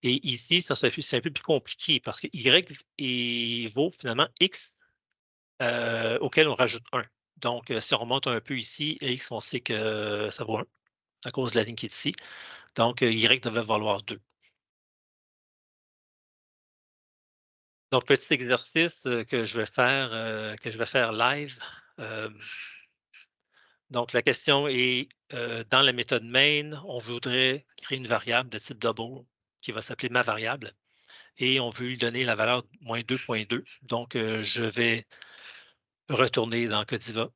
Et ici, ça c'est un peu plus compliqué parce que y vaut finalement x auquel on rajoute 1. Donc, si on remonte un peu ici, x, on sait que ça vaut 1 à cause de la ligne qui est ici. Donc, y devait valoir 2. Donc, petit exercice que je vais faire live. Donc, la question est, dans la méthode main, on voudrait créer une variable de type double qui va s'appeler ma variable et on veut lui donner la valeur moins 2,2. Donc, je vais retourner dans Codiva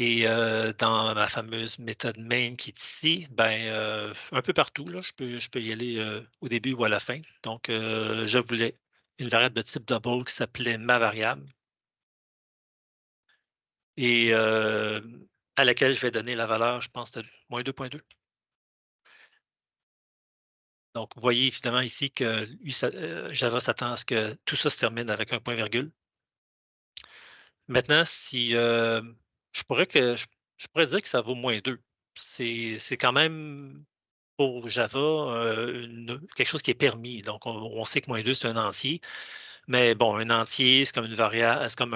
et dans ma fameuse méthode main qui est ici, ben, un peu partout, là, je peux y aller au début ou à la fin. Donc, je voulais une variable de type double qui s'appelait ma variable et à laquelle je vais donner la valeur, je pense, de moins 2,2. Donc, vous voyez évidemment ici que lui, Java s'attend à ce que tout ça se termine avec un point virgule. Maintenant, si je pourrais dire que ça vaut moins 2. C'est quand même pour Java quelque chose qui est permis. Donc, on sait que moins 2, c'est un entier. Mais bon, un entier, c'est comme une variable, c'est comme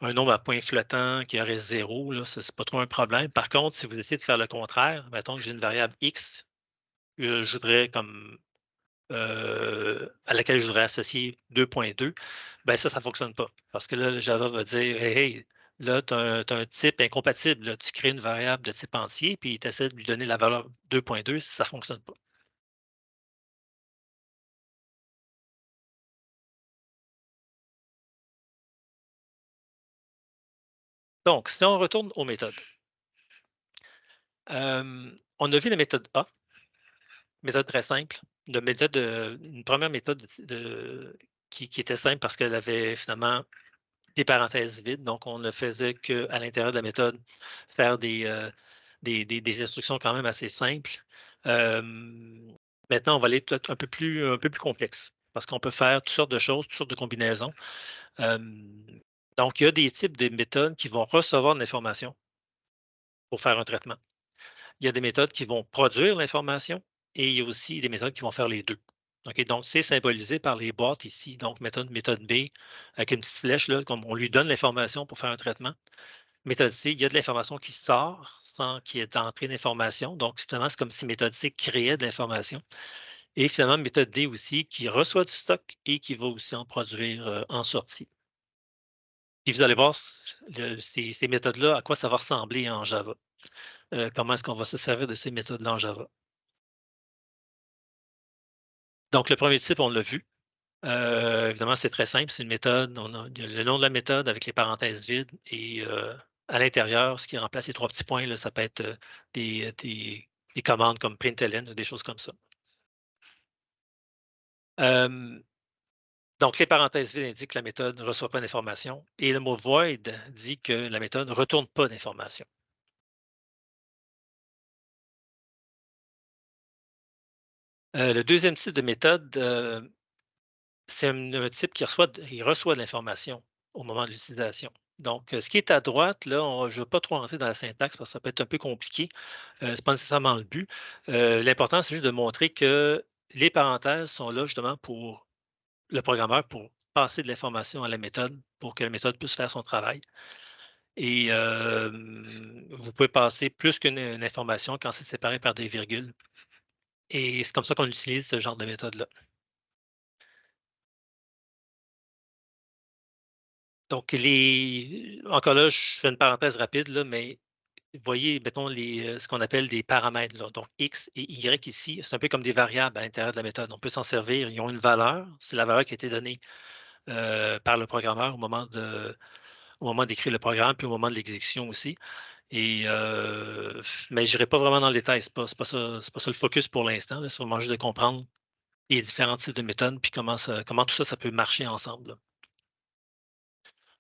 un nombre à point flottant qui aurait 0. Là, ça, c'est pas trop un problème. Par contre, si vous essayez de faire le contraire, mettons que j'ai une variable x, je voudrais comme à laquelle je voudrais associer 2,2, ben ça ne fonctionne pas. Parce que là, Java va dire hey, hey, là, tu as, un type incompatible. Là. Tu crées une variable de type entier, puis tu essaies de lui donner la valeur 2,2, ça ne fonctionne pas. Donc, si on retourne aux méthodes, on a vu la méthode A, méthode très simple, une première méthode qui était simple parce qu'elle avait finalement des parenthèses vides. Donc, on ne faisait qu'à l'intérieur de la méthode faire des instructions quand même assez simples. Maintenant, on va aller peut-être un peu plus complexe parce qu'on peut faire toutes sortes de choses, toutes sortes de combinaisons. Donc, il y a des types de méthodes qui vont recevoir de l'information pour faire un traitement. Il y a des méthodes qui vont produire l'information et il y a aussi des méthodes qui vont faire les deux. OK, donc, c'est symbolisé par les boîtes ici. Donc, méthode B avec une petite flèche, là, comme on lui donne l'information pour faire un traitement. Méthode C, il y a de l'information qui sort sans qu'il y ait d'entrée d'information. Donc, finalement, c'est comme si méthode C créait de l'information. Et finalement, méthode D aussi, qui reçoit du stock et qui va aussi en produire en sortie. Puis vous allez voir ces méthodes-là, à quoi ça va ressembler en Java. Comment est-ce qu'on va se servir de ces méthodes-là en Java. Donc, le premier type, on l'a vu. Évidemment, c'est très simple. C'est une méthode. Il y a le nom de la méthode avec les parenthèses vides et à l'intérieur, ce qui remplace les 3 petits points, là, ça peut être des commandes comme println ou des choses comme ça. Donc, les parenthèses vides indiquent que la méthode ne reçoit pas d'information et le mot void dit que la méthode ne retourne pas d'information. Le deuxième type de méthode, c'est un type qui reçoit de l'information au moment de l'utilisation. Donc, ce qui est à droite, là, je ne veux pas trop rentrer dans la syntaxe parce que ça peut être un peu compliqué. Ce n'est pas nécessairement le but. L'important, c'est juste de montrer que les parenthèses sont là justement pour le programmeur pour passer de l'information à la méthode pour que la méthode puisse faire son travail. Et vous pouvez passer plus qu'une information quand c'est séparé par des virgules. Et c'est comme ça qu'on utilise ce genre de méthode-là. Donc, encore là, je fais une parenthèse rapide, là, mais vous voyez, mettons, ce qu'on appelle des paramètres. Là. Donc, X et Y ici, c'est un peu comme des variables à l'intérieur de la méthode. On peut s'en servir. Ils ont une valeur. C'est la valeur qui a été donnée par le programmeur au moment d'écrire le programme, puis au moment de l'exécution aussi. Et, mais je n'irai pas vraiment dans le détail. Ce n'est pas ça le focus pour l'instant. C'est vraiment juste de comprendre les différents types de méthodes, puis comment tout ça, ça peut marcher ensemble. Là.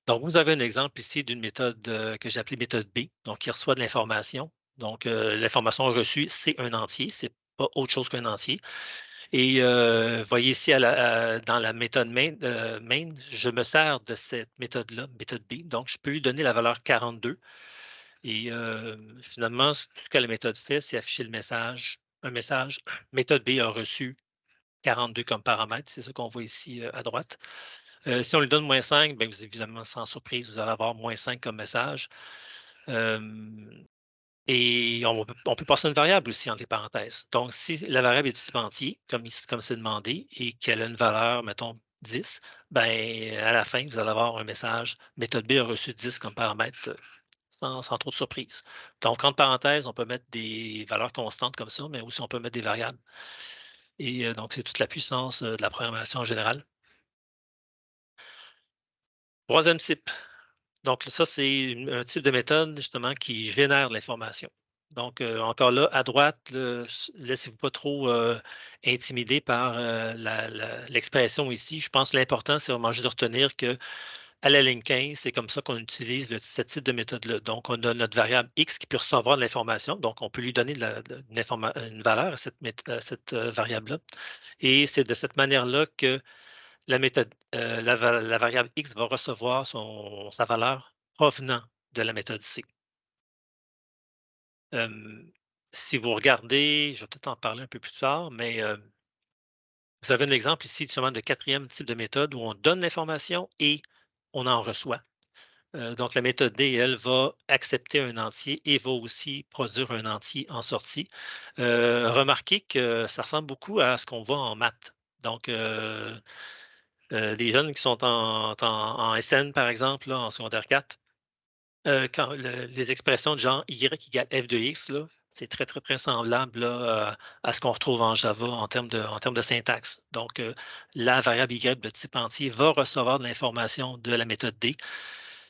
Donc, vous avez un exemple ici d'une méthode que j'ai appelée méthode B, donc qui reçoit de l'information. Donc, l'information reçue, c'est un entier, c'est pas autre chose qu'un entier. Et voyez ici dans la méthode main, je me sers de cette méthode-là, méthode B. Donc, je peux lui donner la valeur 42. Et finalement, ce que la méthode fait, c'est afficher un message. Méthode B a reçu 42 comme paramètre, c'est ce qu'on voit ici à droite. Si on lui donne -5, bien, vous, évidemment, sans surprise, vous allez avoir -5 comme message. Et on peut passer une variable aussi entre les parenthèses. Donc, si la variable est du type entier, comme c'est demandé, et qu'elle a une valeur, mettons, 10, ben, à la fin, vous allez avoir un message méthode B a reçu 10 comme paramètre sans trop de surprise. Donc, entre parenthèses, on peut mettre des valeurs constantes comme ça, mais aussi on peut mettre des variables. Et donc, c'est toute la puissance de la programmation en général. Troisième type. Donc, ça, c'est un type de méthode, justement, qui génère de l'information. Donc, encore là, à droite, laissez-vous pas trop intimider par l'expression ici. Je pense que l'important, c'est vraiment juste de retenir que à la ligne 15, c'est comme ça qu'on utilise ce type de méthode-là. Donc, on a notre variable X qui peut recevoir de l'information. Donc, on peut lui donner une valeur à cette variable-là. Et c'est de cette manière-là que la méthode, la variable X va recevoir sa valeur provenant de la méthode C. Si vous regardez, je vais peut-être en parler un peu plus tard, mais vous avez un exemple ici justement de quatrième type de méthode où on donne l'information et on en reçoit. Donc, la méthode D, elle, va accepter un entier et va aussi produire un entier en sortie. Remarquez que ça ressemble beaucoup à ce qu'on voit en maths. Donc, les jeunes qui sont en SN, par exemple, là, en secondaire 4, quand les expressions de genre Y égale F de X, là, c'est très, très, très semblable là, à ce qu'on retrouve en Java en termes de syntaxe. Donc, la variable Y de type entier va recevoir de l'information de la méthode D.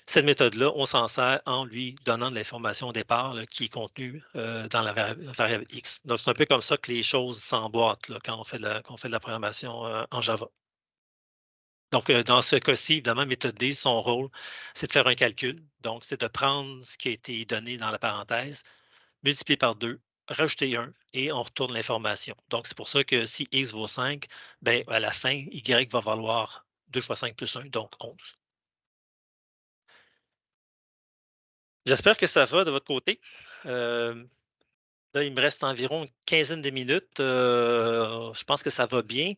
Cette méthode-là, on s'en sert en lui donnant de l'information au départ là, qui est contenue dans la variable X. Donc, c'est un peu comme ça que les choses s'emboîtent là, quand on fait de la programmation en Java. Donc, dans ce cas-ci, évidemment, méthode D, son rôle, c'est de faire un calcul. Donc, c'est de prendre ce qui a été donné dans la parenthèse, multiplier par 2, rajouter 1 et on retourne l'information. Donc, c'est pour ça que si X vaut 5, ben, à la fin, Y va valoir 2 fois 5 plus 1, donc 11. J'espère que ça va de votre côté. Là, il me reste environ une quinzaine de minutes. Je pense que ça va bien.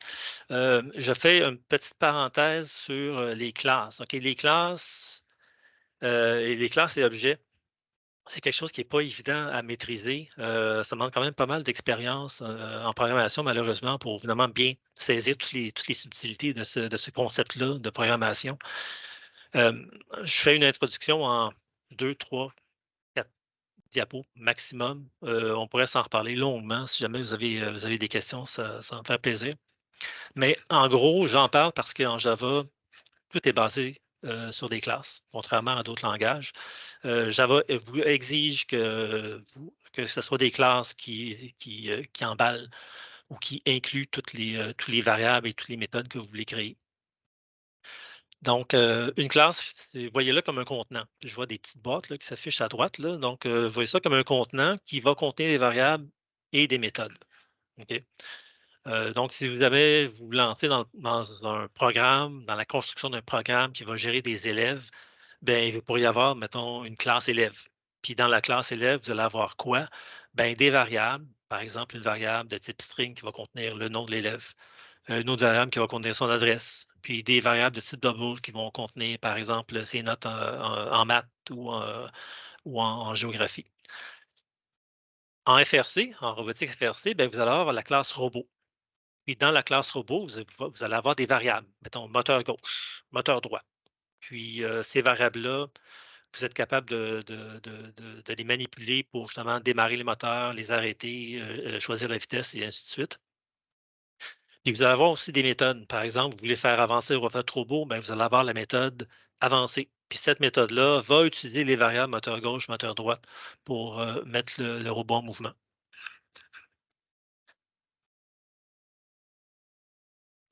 Je fais une petite parenthèse sur les classes. OK, les classes et objets, c'est quelque chose qui n'est pas évident à maîtriser. Ça demande quand même pas mal d'expérience en programmation, malheureusement, pour vraiment bien saisir toutes les subtilités de ce concept-là de programmation. Je fais une introduction en 2, 3, 4 diapos maximum. On pourrait s'en reparler longuement. Si jamais vous avez des questions, ça va me faire plaisir. Mais en gros, j'en parle parce qu'en Java, tout est basé sur des classes, contrairement à d'autres langages. Java vous exige que ce soit des classes qui emballent ou qui incluent toutes les variables et toutes les méthodes que vous voulez créer. Donc, une classe, voyez-la comme un contenant. Je vois des petites boîtes là, qui s'affichent à droite. Là. Donc, voyez ça comme un contenant qui va contenir des variables et des méthodes. OK? Donc, si vous vous lancez dans un programme, dans la construction d'un programme qui va gérer des élèves, bien, vous pourriez avoir, mettons, une classe élève. Puis dans la classe élève, vous allez avoir quoi? Bien, des variables. Par exemple, une variable de type string qui va contenir le nom de l'élève. Une autre variable qui va contenir son adresse. Puis des variables de type double qui vont contenir, par exemple, ses notes en maths ou en géographie. En FRC, en robotique FRC, bien, vous allez avoir la classe robot. Puis dans la classe robot, vous allez avoir des variables. Mettons moteur gauche, moteur droit. Puis ces variables-là, vous êtes capable de les manipuler pour justement démarrer les moteurs, les arrêter, choisir la vitesse et ainsi de suite. Puis vous allez avoir aussi des méthodes. Par exemple, vous voulez faire avancer votre robot, bien, vous allez avoir la méthode avancée. Puis cette méthode-là va utiliser les variables moteur gauche, moteur droite pour mettre le robot en mouvement.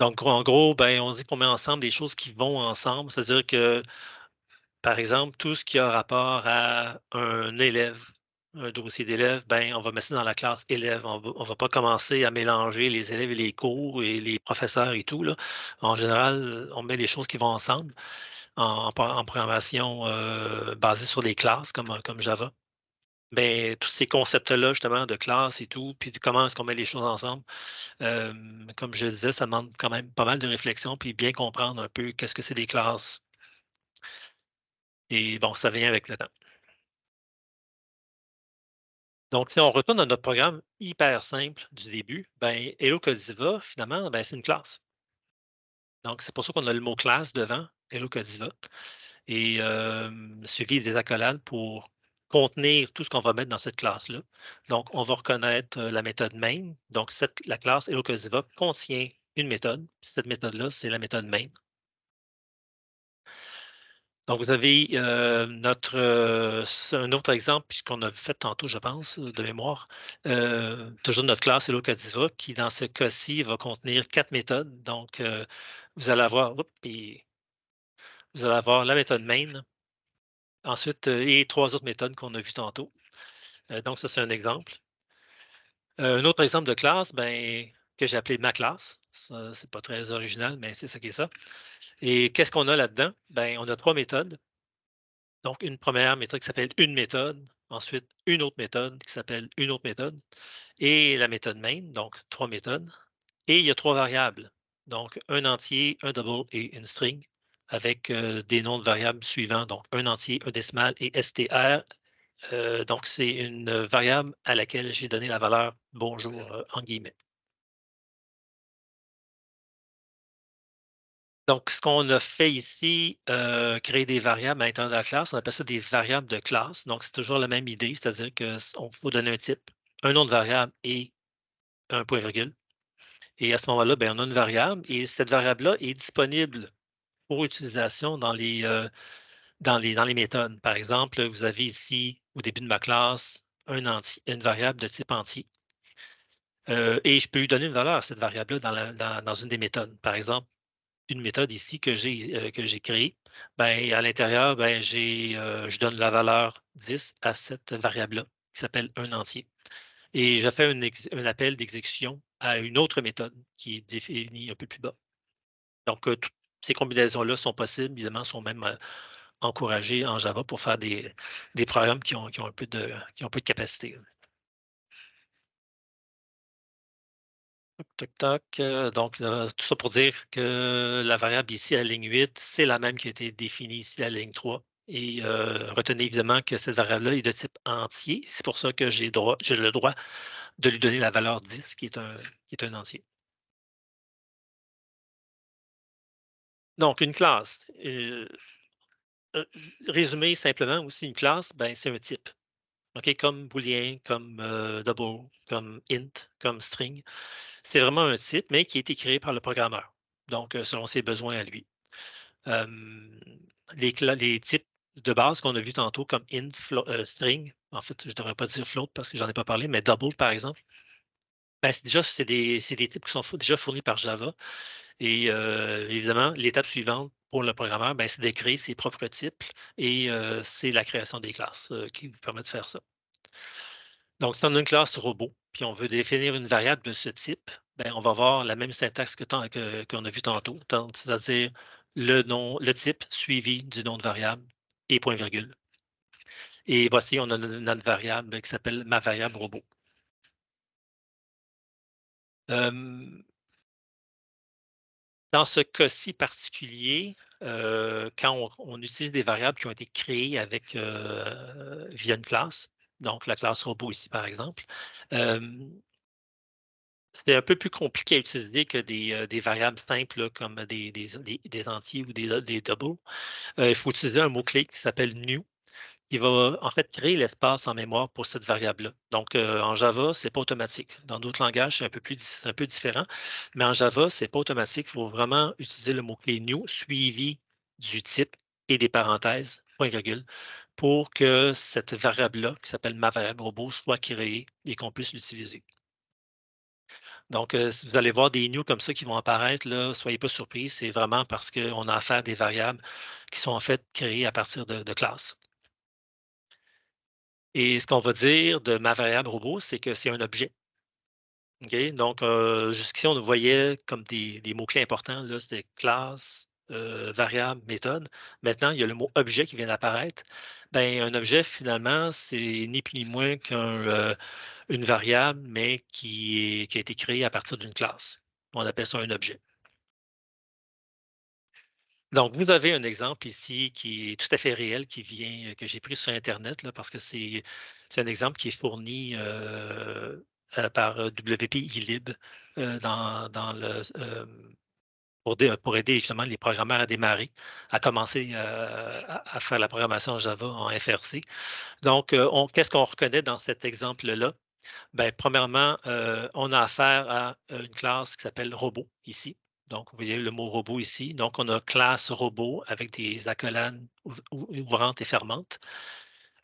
Donc, en gros, ben, on dit qu'on met ensemble des choses qui vont ensemble. C'est-à-dire que, par exemple, tout ce qui a rapport à un élève, un dossier d'élève, ben, on va mettre ça dans la classe élève. On ne va pas commencer à mélanger les élèves et les cours et les professeurs et tout, là. En général, on met les choses qui vont ensemble en programmation basée sur des classes comme Java. Ben, tous ces concepts-là, justement, de classe et tout, puis de comment est-ce qu'on met les choses ensemble, comme je disais, ça demande quand même pas mal de réflexion, puis bien comprendre un peu qu'est-ce que c'est des classes. Et bon, ça vient avec le temps. Donc, si on retourne à notre programme hyper simple du début, ben, Hello Codiva, finalement, ben, c'est une classe. Donc, c'est pour ça qu'on a le mot classe devant, Hello Codiva, et suivi des accolades pour contenir tout ce qu'on va mettre dans cette classe-là. Donc, on va reconnaître la méthode main. Donc, la classe Hello Codiva contient une méthode. Cette méthode-là, c'est la méthode main. Donc, vous avez un autre exemple, puisqu'on a fait tantôt, je pense, de mémoire, toujours notre classe Hello Codiva, qui, dans ce cas-ci, va contenir 4 méthodes. Donc, vous allez avoir, vous allez avoir la méthode main, ensuite, et 3 autres méthodes qu'on a vues tantôt. Donc, ça, c'est un exemple. Un autre exemple de classe, ben, que j'ai appelé ma classe. Ça, c'est pas très original, mais c'est ça qui est ça. Et qu'est-ce qu'on a là-dedans? Ben, on a 3 méthodes. Donc, une première méthode qui s'appelle une méthode, ensuite une autre méthode qui s'appelle une autre méthode, et la méthode main, donc 3 méthodes. Et il y a 3 variables, donc un entier, un double et une string, avec des noms de variables suivants, donc un entier, un décimal et str. Donc, c'est une variable à laquelle j'ai donné la valeur bonjour en guillemets. Donc, ce qu'on a fait ici, créer des variables à l'intérieur de la classe, on appelle ça des variables de classe. Donc, c'est toujours la même idée, c'est-à-dire qu'on faut donner un type, un nom de variable et un point virgule. Et à ce moment-là, ben, on a une variable et cette variable-là est disponible pour utilisation dans les méthodes. Par exemple, vous avez ici, au début de ma classe, une variable de type entier. Et je peux lui donner une valeur à cette variable-là dans une des méthodes. Par exemple, une méthode ici que j'ai créée, ben, à l'intérieur, ben, je donne la valeur 10 à cette variable-là qui s'appelle un entier. Et je fais un appel d'exécution à une autre méthode qui est définie un peu plus bas. Donc, toutes ces combinaisons-là sont possibles, évidemment, sont même encouragées en Java pour faire des programmes qui ont un peu de capacité. Toc, toc. Donc, tout ça pour dire que la variable ici, à la ligne 8, c'est la même qui a été définie ici à la ligne 3. Et retenez évidemment que cette variable-là est de type entier. C'est pour ça que j'ai le droit de lui donner la valeur 10, qui est un entier. Donc, une classe. Résumé simplement aussi, une classe, ben, c'est un type. OK, comme booléen, comme double, comme int, comme string. C'est vraiment un type, mais qui a été créé par le programmeur, donc selon ses besoins à lui. Les types de base qu'on a vus tantôt, comme int, string, en fait, je ne devrais pas dire float parce que j'en ai pas parlé, mais double, par exemple, ben, c'est des types qui sont déjà fournis par Java. Et évidemment, l'étape suivante pour le programmeur, ben, c'est de créer ses propres types et c'est la création des classes qui vous permet de faire ça. Donc, si on a une classe robot, puis on veut définir une variable de ce type, ben, on va avoir la même syntaxe qu'on a vu tantôt, c'est-à-dire le type suivi du nom de variable et point virgule. Et voici, on a notre variable qui s'appelle ma variable robot. Dans ce cas-ci particulier, quand on utilise des variables qui ont été créées avec, via une classe, donc la classe robot ici, par exemple, c'est un peu plus compliqué à utiliser que des variables simples là, comme des entiers ou des doubles. Il faut utiliser un mot-clé qui s'appelle new, qui va en fait créer l'espace en mémoire pour cette variable-là. Donc, en Java, ce n'est pas automatique. Dans d'autres langages, c'est un peu différent. Mais en Java, ce n'est pas automatique. Il faut vraiment utiliser le mot-clé new suivi du type et des parenthèses, point virgule, pour que cette variable-là, qui s'appelle ma variable robot, soit créée et qu'on puisse l'utiliser. Donc, si vous allez voir des new comme ça qui vont apparaître, là, soyez pas surpris, c'est vraiment parce qu'on a affaire à des variables qui sont en fait créées à partir de classes. Et ce qu'on va dire de ma variable robot, c'est que c'est un objet. OK? Donc, jusqu'ici, on voyait comme des mots-clés importants, là, c'était classe, variable, méthode. Maintenant, il y a le mot objet qui vient d'apparaître. Ben, un objet, finalement, c'est ni plus ni moins qu'une variable, mais qui a été créée à partir d'une classe. On appelle ça un objet. Donc, vous avez un exemple ici qui est tout à fait réel, que j'ai pris sur Internet, là, parce que c'est un exemple qui est fourni par WPI Lib pour aider justement les programmeurs à démarrer, à commencer à faire la programmation en Java en FRC. Donc, qu'est-ce qu'on reconnaît dans cet exemple-là? Bien, premièrement, on a affaire à une classe qui s'appelle robot ici. Donc, vous voyez le mot robot ici. Donc, on a classe robot avec des accolades ouvrantes et fermantes.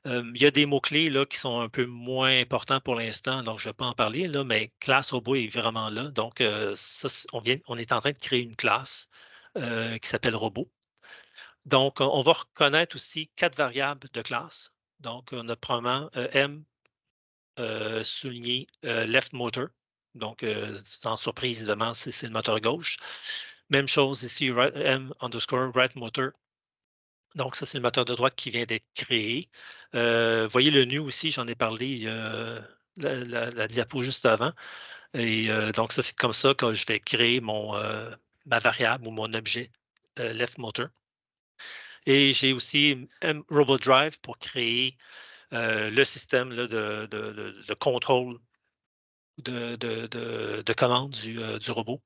Il y a des mots-clés là, qui sont un peu moins importants pour l'instant, donc je ne vais pas en parler, là, mais classe robot est vraiment là. Donc, ça, on est en train de créer une classe qui s'appelle robot. Donc, on va reconnaître aussi 4 variables de classe. Donc, on a probablement M souligné left motor. Donc, sans surprise, évidemment, c'est le moteur gauche. Même chose ici, M underscore right motor. Donc, ça, c'est le moteur de droite qui vient d'être créé. Voyez le new aussi, j'en ai parlé la diapo juste avant. Et donc, ça, c'est comme ça que je vais créer ma variable ou mon objet left motor. Et j'ai aussi Robot Drive pour créer le système là, de contrôle de commande du robot.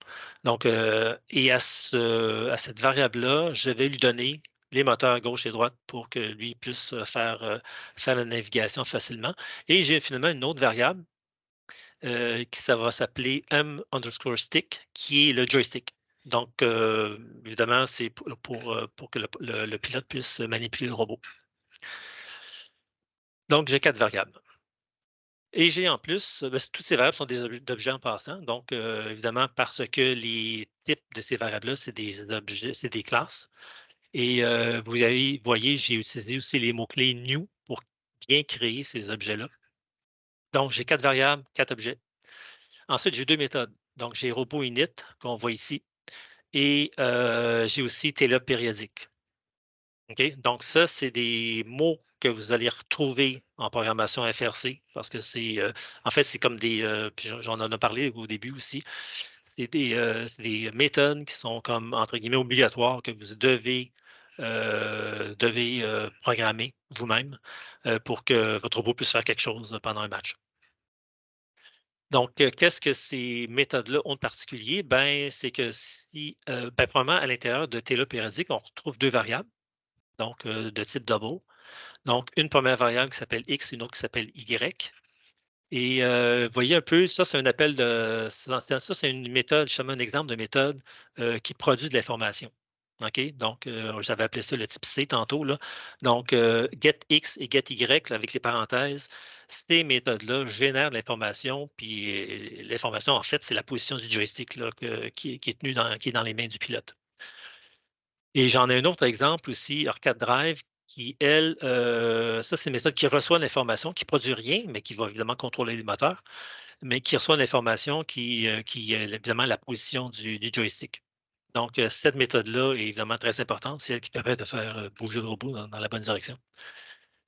Donc, et à cette variable-là, je vais lui donner les moteurs gauche et droite pour que lui puisse faire la navigation facilement. Et j'ai finalement une autre variable qui ça va s'appeler M underscore stick, qui est le joystick. Donc, évidemment, c'est pour que le pilote puisse manipuler le robot. Donc, j'ai 4 variables. Et j'ai en plus, toutes ces variables sont des objets en passant. Donc, évidemment, parce que les types de ces variables-là, c'est des objets, c'est des classes. Et voyez, j'ai utilisé aussi les mots-clés new pour bien créer ces objets-là. Donc, j'ai 4 variables, 4 objets. Ensuite, j'ai 2 méthodes. Donc, j'ai robot init qu'on voit ici. Et j'ai aussi télop périodique. OK? Donc, ça, c'est des mots que vous allez retrouver en programmation FRC parce que en fait, c'est comme puis j'en ai parlé au début aussi, c'est des méthodes qui sont comme, entre guillemets, obligatoires que vous devez programmer vous-même pour que votre robot puisse faire quelque chose pendant un match. Donc, qu'est-ce que ces méthodes-là ont de particulier? Ben, c'est que premièrement, à l'intérieur de TLA périodique, on retrouve 2 variables, donc de type double. Donc, une première variable qui s'appelle X, une autre qui s'appelle Y. Et vous voyez un peu, ça, c'est un appel ça, c'est une méthode, justement, un exemple de méthode qui produit de l'information. OK? Donc, j'avais appelé ça le type C tantôt. Là. Donc, get X et get Y, là, avec les parenthèses, ces méthodes-là génèrent de l'information. Puis l'information, en fait, c'est la position du joystick là, qui est tenue qui est dans les mains du pilote. Et j'en ai un autre exemple aussi, Arcade Drive, qui, elle, ça, c'est une méthode qui reçoit l'information, qui ne produit rien, mais qui va évidemment contrôler les moteurs, mais qui reçoit l'information qui est évidemment la position du joystick. Donc, cette méthode-là est évidemment très importante. C'est elle qui permet de faire bouger le robot dans la bonne direction.